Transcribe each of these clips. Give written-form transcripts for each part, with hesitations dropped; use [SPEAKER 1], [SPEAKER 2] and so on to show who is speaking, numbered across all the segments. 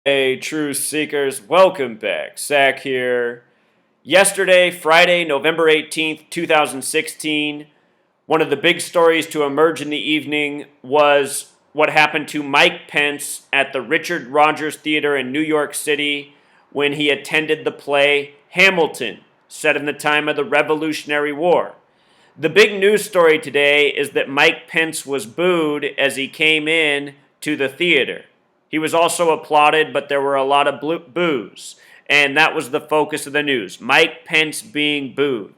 [SPEAKER 1] Hey, truth seekers, welcome back. Zach here. Yesterday, Friday, November 18th, 2016, one of the big stories to emerge in the evening was what happened to Mike Pence at the Richard Rodgers Theater in New York City when he attended the play Hamilton, set in the time of the Revolutionary War. The big news story today is that Mike Pence was booed as he came in to the theater. He was also applauded, but there were a lot of boos, and that was the focus of the news. Mike Pence being booed.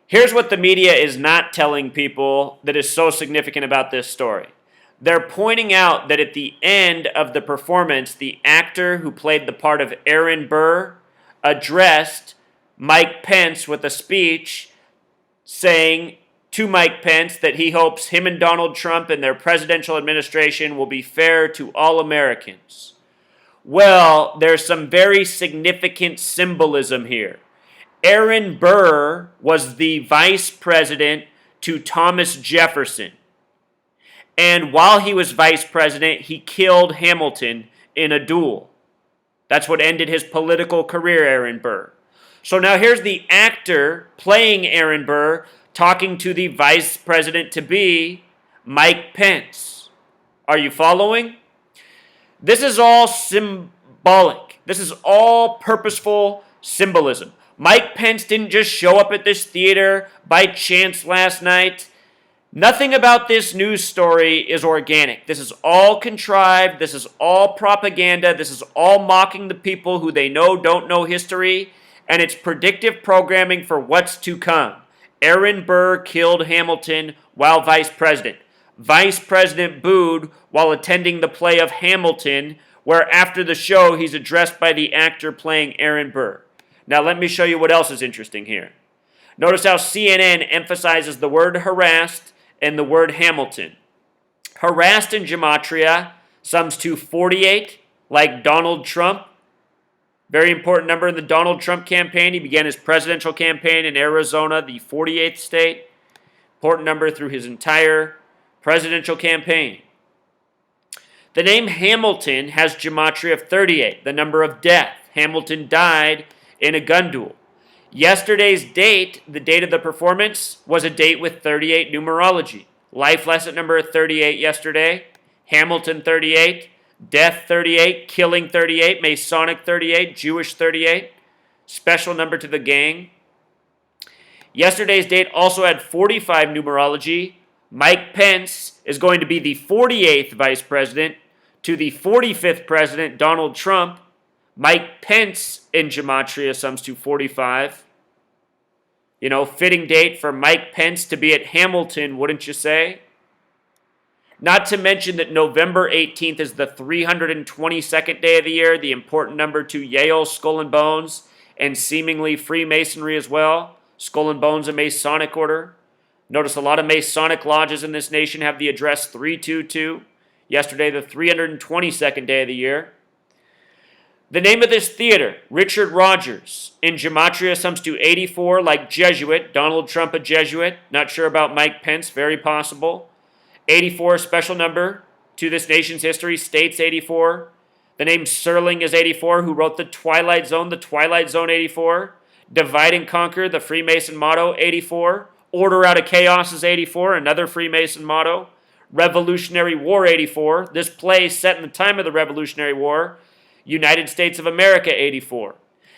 [SPEAKER 1] Here's what the media is not telling people that is so significant about this story. They're pointing out that at the end of the performance, the actor who played the part of Aaron Burr addressed Mike Pence with a speech saying to Mike Pence that he hopes him and Donald Trump and their presidential administration will be fair to all Americans. Well, there's some very significant symbolism here. Aaron Burr was the vice president to Thomas Jefferson. And while he was vice president, he killed Hamilton in a duel. That's what ended his political career, Aaron Burr. So now here's the actor playing Aaron Burr talking to the vice president-to-be, Mike Pence. Are you following? This is all symbolic. This is all purposeful symbolism. Mike Pence didn't just show up at this theater by chance last night. Nothing about this news story is organic. This is all contrived. This is all propaganda. This is all mocking the people who they know don't know history. And it's predictive programming for what's to come. Aaron Burr killed Hamilton while vice president. Vice president booed while attending the play of Hamilton, where after the show he's addressed by the actor playing Aaron Burr. Now let me show you what else is interesting here. Notice how CNN emphasizes the word harassed and the word Hamilton. Harassed in gematria sums to 48, like Donald Trump. Very important number in the Donald Trump campaign. He began his presidential campaign in Arizona, the 48th state. Important number through his entire presidential campaign. The name Hamilton has gematria of 38, the number of death. Hamilton died in a gun duel. Yesterday's date, the date of the performance, was a date with 38 numerology. Life lesson number 38 yesterday. Hamilton 38. Death 38, killing 38, Masonic 38, Jewish 38, special number to the gang. Yesterday's date also had 45 numerology. Mike Pence is going to be the 48th vice president to the 45th president, Donald Trump. Mike Pence in gematria sums to 45. You know, fitting date for Mike Pence to be at Hamilton, wouldn't you say? Not to mention that November 18th is the 322nd day of the year, the important number to Yale, Skull and Bones, and seemingly Freemasonry as well. Skull and Bones, a Masonic order. Notice a lot of Masonic lodges in this nation have the address 322. Yesterday, the 322nd day of the year. The name of this theater, Richard Rodgers, in gematria sums to 84, like Jesuit. Donald Trump, a Jesuit. Not sure about Mike Pence, very possible. 84, special number to this nation's history, states 84. The name Serling is 84, who wrote The Twilight Zone 84. Divide and Conquer, the Freemason motto, 84. Order Out of Chaos is 84, another Freemason motto. Revolutionary War, 84. This play set in the time of the Revolutionary War. United States of America, 84.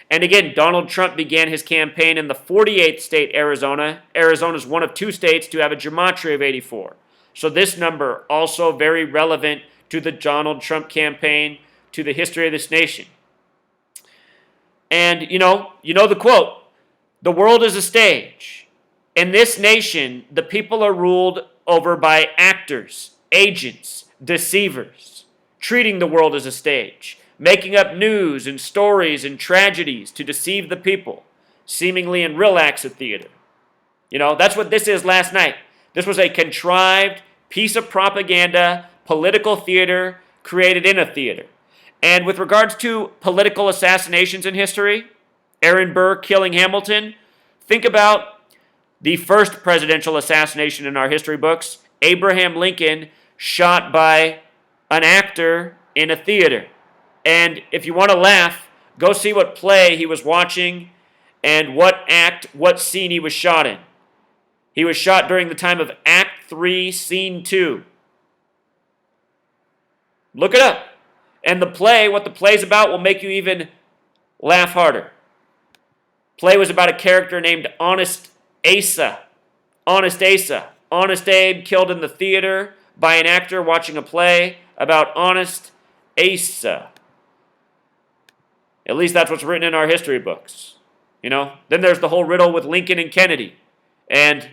[SPEAKER 1] And again, Donald Trump began his campaign in the 48th state, Arizona. Arizona is one of two states to have a gematria of 84. So this number also very relevant to the Donald Trump campaign, to the history of this nation. And you know the quote, the world is a stage. In this nation, the people are ruled over by actors, agents, deceivers, treating the world as a stage, making up news and stories and tragedies to deceive the people, seemingly in real acts of theater. You know, that's what this is last night. This was a contrived piece of propaganda, political theater created in a theater. And with regards to political assassinations in history, Aaron Burr killing Hamilton, think about the first presidential assassination in our history books, Abraham Lincoln shot by an actor in a theater. And if you want to laugh, go see what play he was watching and what act, what scene he was shot in. He was shot during the time of Act 3, Scene 2. Look it up. And the play, what the play's about, will make you even laugh harder. Play was about a character named Honest Asa. Honest Asa. Honest Abe killed in the theater by an actor watching a play about Honest Asa. At least that's what's written in our history books. You know? Then there's the whole riddle with Lincoln and Kennedy. And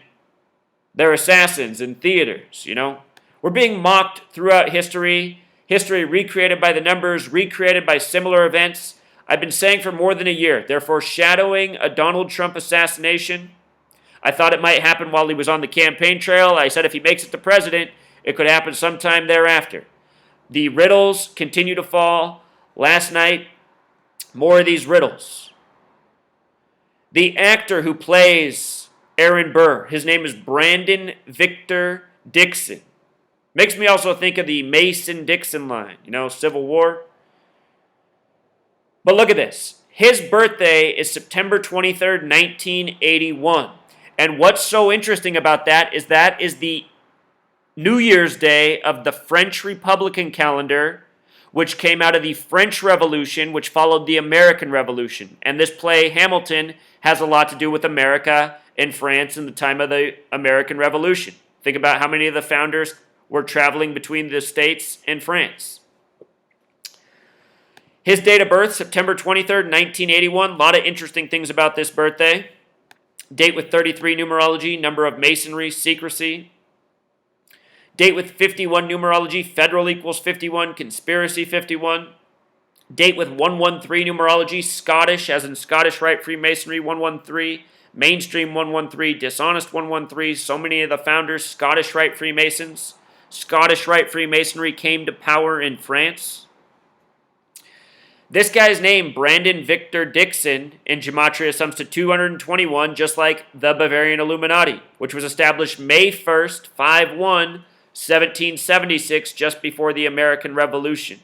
[SPEAKER 1] they're assassins in theaters, you know? We're being mocked throughout history. History recreated by the numbers, recreated by similar events. I've been saying for more than a year, they're foreshadowing a Donald Trump assassination. I thought it might happen while he was on the campaign trail. I said if he makes it to president, it could happen sometime thereafter. The riddles continue to fall. Last night, more of these riddles. The actor who plays Aaron Burr, his name is Brandon Victor Dixon. Makes me also think of the Mason-Dixon line, you know, Civil War. But look at this. His birthday is September 23rd, 1981. And what's so interesting about that is the New Year's Day of the French Republican calendar, which came out of the French Revolution, which followed the American Revolution. And this play, Hamilton, has a lot to do with America and France in the time of the American Revolution. Think about how many of the founders were traveling between the States and France. His date of birth, September 23rd, 1981. A lot of interesting things about this birthday. Date with 33 numerology, number of masonry, secrecy. Date with 51 numerology, federal equals 51, conspiracy 51. Date with 113 numerology, Scottish, as in Scottish Rite Freemasonry 113, mainstream 113, dishonest 113. So many of the founders, Scottish Rite Freemasons. Scottish Rite Freemasonry came to power in France. This guy's name, Brandon Victor Dixon, in Gematria sums to 221, just like the Bavarian Illuminati, which was established May 1st, 5/1, 1776, just before the American Revolution.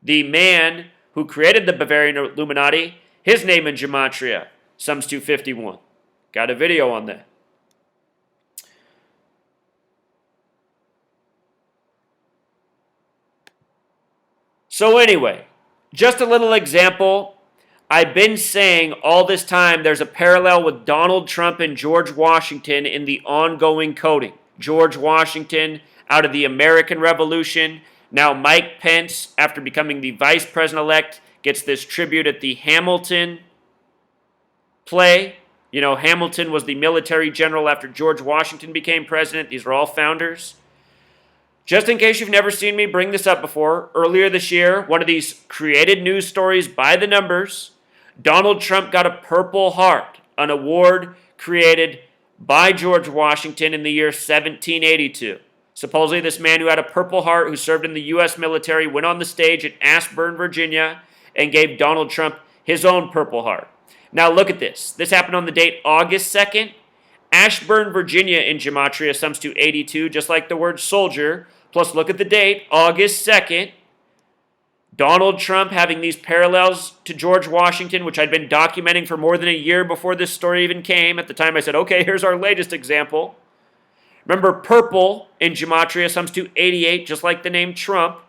[SPEAKER 1] The man who created the Bavarian Illuminati, his name in Gematria sums to 51. Got a video on that. So anyway, just a little example. I've been saying all this time there's a parallel with Donald Trump and George Washington in the ongoing coding. George Washington out of the American Revolution. Now Mike Pence, after becoming the vice president-elect, gets this tribute at the Hamilton play. You know, Hamilton was the military general after George Washington became president. These are all founders. Just in case you've never seen me bring this up before, earlier this year, one of these created news stories by the numbers, Donald Trump got a Purple Heart, an award created by George Washington in the year 1782. Supposedly this man who had a Purple Heart, who served in the U.S. military, went on the stage at Ashburn, Virginia, and gave Donald Trump his own Purple Heart. Now look at this. This happened on the date August 2nd. Ashburn, Virginia in Gematria sums to 82, just like the word soldier. Plus, look at the date, August 2nd. Donald Trump having these parallels to George Washington, which I'd been documenting for more than a year before this story even came. At the time, I said, okay, here's our latest example. Remember, purple in Gematria sums to 88, just like the name Trump.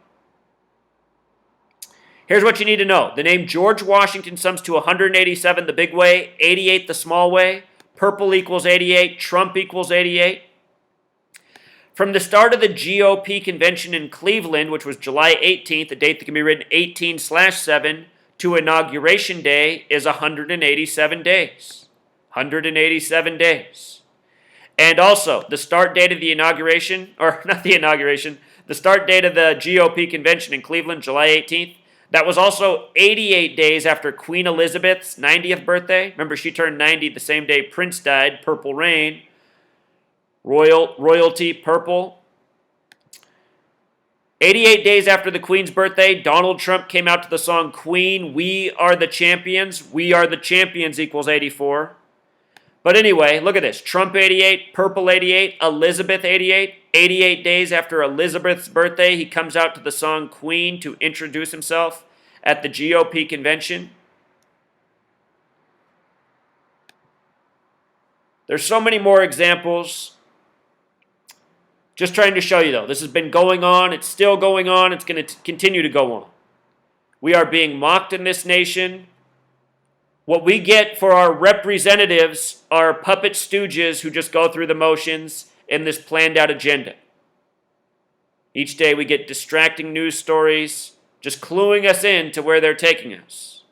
[SPEAKER 1] Here's what you need to know. The name George Washington sums to 187, the big way, 88, the small way. Purple equals 88, Trump equals 88. From the start of the GOP convention in Cleveland, which was July 18th, a date that can be written 18/7, to Inauguration Day is 187 days. 187 days. And also, the start date of the inauguration, or not the inauguration, the start date of the GOP convention in Cleveland, July 18th, that was also 88 days after Queen Elizabeth's 90th birthday. Remember, she turned 90 the same day Prince died, Purple Rain. Royalty, purple. 88 days after the Queen's birthday, Donald Trump came out to the song Queen, We Are the Champions. We Are the Champions equals 84. But anyway, look at this. Trump 88, Purple 88, Elizabeth 88, 88 days after Elizabeth's birthday, he comes out to the song Queen to introduce himself at the GOP convention. There's so many more examples. Just trying to show you, though, this has been going on. It's still going on. It's going to continue to go on. We are being mocked in this nation. What we get for our representatives are puppet stooges who just go through the motions in this planned out agenda. Each day we get distracting news stories, just cluing us in to where they're taking us.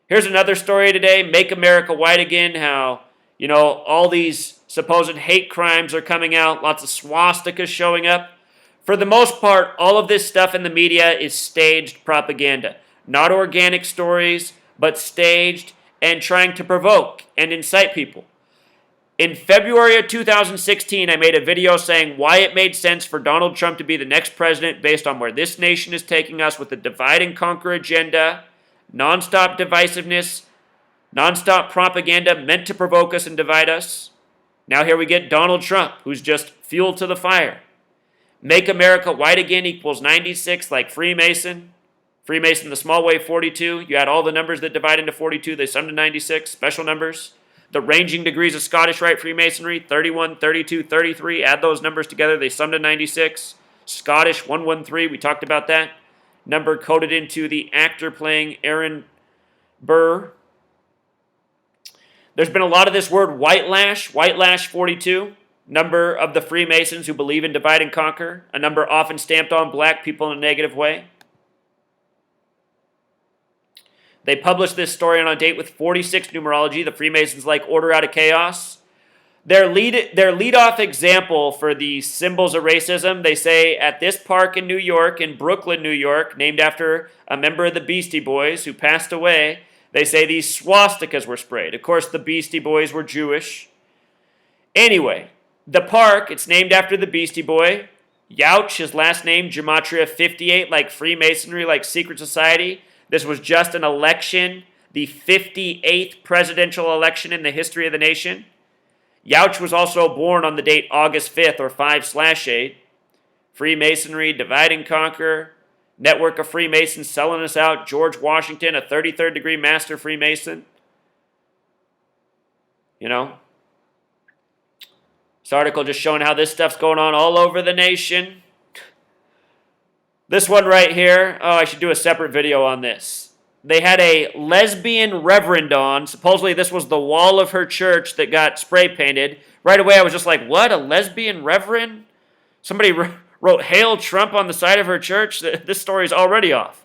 [SPEAKER 1] Here's another story today, Make America White Again, how, all these supposed hate crimes are coming out, lots of swastikas showing up. For the most part, all of this stuff in the media is staged propaganda. Not organic stories, but staged and trying to provoke and incite people. In February of 2016, I made a video saying why it made sense for Donald Trump to be the next president based on where this nation is taking us with the divide and conquer agenda, nonstop divisiveness, nonstop propaganda meant to provoke us and divide us. Now here we get Donald Trump, who's just fuel to the fire. Make America White Again equals 96 like Freemason. Freemason, the small way, 42. You add all the numbers that divide into 42, they sum to 96, special numbers. The ranging degrees of Scottish Rite Freemasonry, 31, 32, 33. Add those numbers together, they sum to 96. Scottish, 113, we talked about that. Number coded into the actor playing Aaron Burr. There's been a lot of this word white lash 42. Number of the Freemasons who believe in divide and conquer. A number often stamped on black people in a negative way. They published this story on a date with 46 numerology. The Freemasons like order out of chaos. Their lead-off example for the symbols of racism, they say at this park in New York, in Brooklyn, New York, named after a member of the Beastie Boys who passed away, they say these swastikas were sprayed. Of course, the Beastie Boys were Jewish. Anyway, the park, it's named after the Beastie Boy. Youch, his last name, Gematria 58, like Freemasonry, like secret society. This was just an election, the 58th presidential election in the history of the nation. Youch was also born on the date August 5th, or 5/8. Freemasonry, divide and conquer, network of Freemasons selling us out. George Washington, a 33rd degree master Freemason. This article just showing how this stuff's going on all over the nation. This one right here, I should do a separate video on this. They had a lesbian reverend on. Supposedly this was the wall of her church that got spray painted. Right away I was just like, what, a lesbian reverend? Somebody wrote Hail Trump on the side of her church? This story's already off.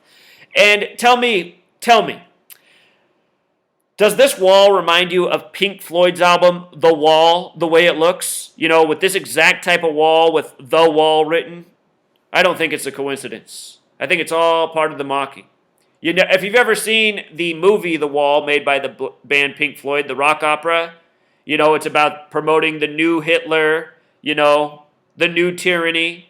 [SPEAKER 1] And tell me, does this wall remind you of Pink Floyd's album, The Wall, the way it looks? With this exact type of wall with The Wall written? I don't think it's a coincidence. I think it's all part of the mocking. If you've ever seen the movie The Wall made by the band Pink Floyd, the rock opera, it's about promoting the new Hitler, the new tyranny.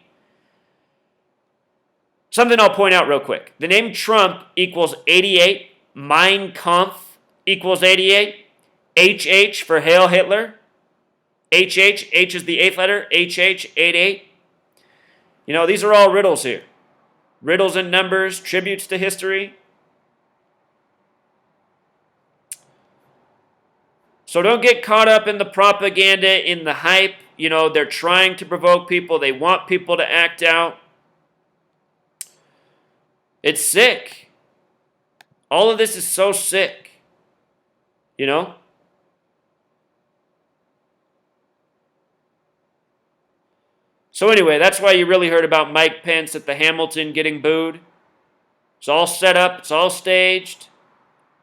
[SPEAKER 1] Something I'll point out real quick. The name Trump equals 88. Mein Kampf equals 88. HH for Hail Hitler. HH, H is the 8th letter. HH, 88. These are all riddles here. Riddles and numbers, tributes to history. So don't get caught up in the propaganda, in the hype. They're trying to provoke people. They want people to act out. It's sick. All of this is so sick. So anyway, that's why you really heard about Mike Pence at the Hamilton getting booed. It's all set up. It's all staged.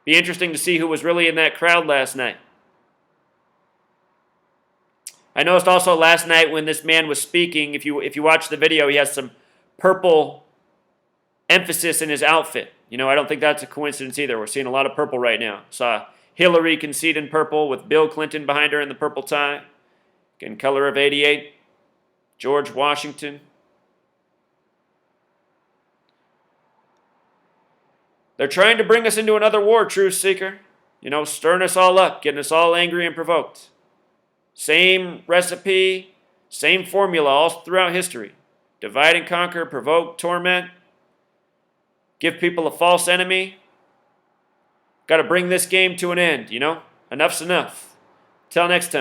[SPEAKER 1] Be interesting to see who was really in that crowd last night. I noticed also last night when this man was speaking, if you watch the video, he has some purple emphasis in his outfit. I don't think that's a coincidence either. We're seeing a lot of purple right now. Saw Hillary concede in purple with Bill Clinton behind her in the purple tie. Again, color of 88. George Washington. They're trying to bring us into another war, truth seeker. Stirring us all up, getting us all angry and provoked. Same recipe, Same formula all throughout history. Divide and conquer, provoke, torment, give people a false enemy. Got to bring this game to an end, Enough's enough. Till next time.